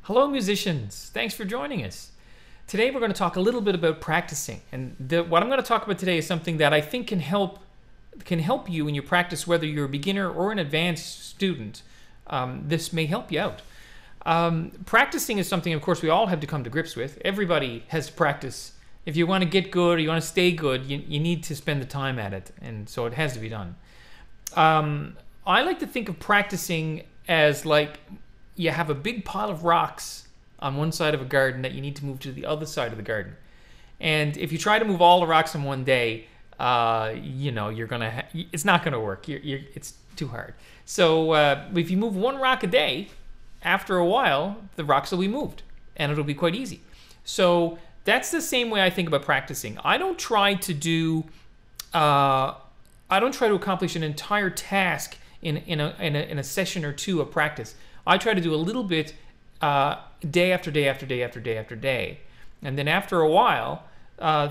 Hello musicians, thanks for joining us. Today we're going to talk a little bit about practicing, and what I'm going to talk about today is something that I think can help you in your practice, whether you're a beginner or an advanced student. This may help you out. Practicing is something, of course, we all have to come to grips with. Everybody has to practice. If you want to get good or you want to stay good, you need to spend the time at it, and so it has to be done. I like to think of practicing as like you have a big pile of rocks on one side of a garden that you need to move to the other side of the garden. And if you try to move all the rocks in one day, it's not gonna work. It's too hard. So if you move one rock a day, after a while, the rocks will be moved, and it'll be quite easy. So that's the same way I think about practicing. I don't try to accomplish an entire task in a session or two of practice. I try to do a little bit day after day after day after day after day. And then after a while,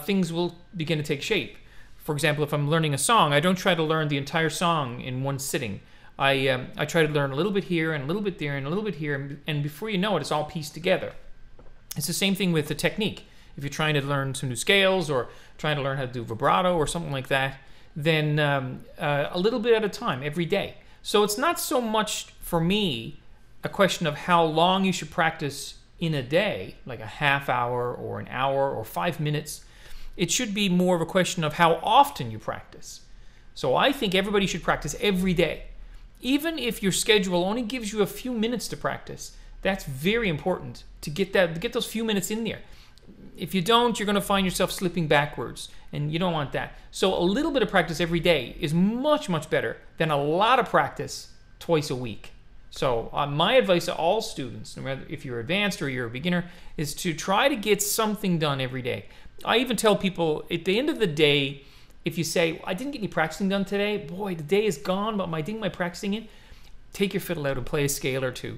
things will begin to take shape. For example, if I'm learning a song, I don't try to learn the entire song in one sitting. I try to learn a little bit here and a little bit there and a little bit here, and before you know it, it's all pieced together. It's the same thing with the technique. If you're trying to learn some new scales or trying to learn how to do vibrato or something like that, then a little bit at a time every day. So it's not so much, for me, a question of how long you should practice in a day, like a half hour or an hour or 5 minutes. It should be more of a question of how often you practice. So I think everybody should practice every day. Even if your schedule only gives you a few minutes to practice, that's very important to get those few minutes in there. If you don't, you're going to find yourself slipping backwards, and you don't want that. So a little bit of practice every day is much, much better than a lot of practice twice a week. So my advice to all students, no matter if you're advanced or you're a beginner, is to try to get something done every day. I even tell people at the end of the day, if you say, I didn't get any practicing done today, boy, the day is gone, but I didn't get my practicing in, take your fiddle out and play a scale or two.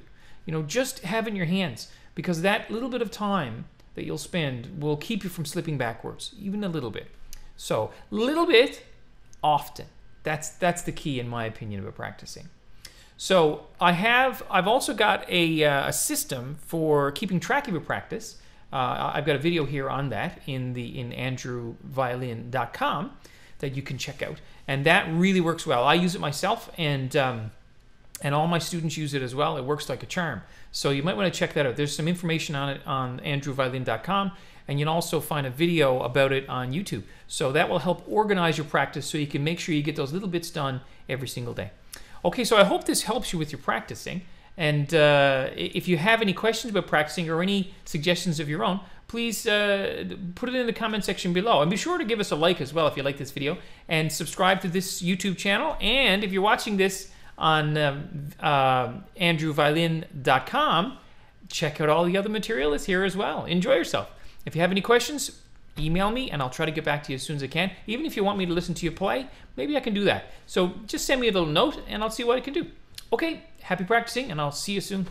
Just have it in your hands, because that little bit of time that you'll spend will keep you from slipping backwards, even a little bit. So, little bit, often. That's the key, in my opinion, about practicing. So I've also got a system for keeping track of your practice. I've got a video here on that in andrewviolin.com that you can check out, and that really works well. I use it myself, and all my students use it as well. It works like a charm. So you might want to check that out. There's some information on it on andrewviolin.com, and you'll also find a video about it on YouTube. So that will help organize your practice so you can make sure you get those little bits done every single day. Okay, so I hope this helps you with your practicing. And if you have any questions about practicing or any suggestions of your own, please put it in the comment section below. And be sure to give us a like as well if you like this video, and subscribe to this YouTube channel. And if you're watching this on andrewviolin.com, check out all the other material that's here as well. Enjoy yourself. If you have any questions, email me and I'll try to get back to you as soon as I can. Even if you want me to listen to you play, maybe I can do that. So just send me a little note and I'll see what I can do. Okay, happy practicing, and I'll see you soon.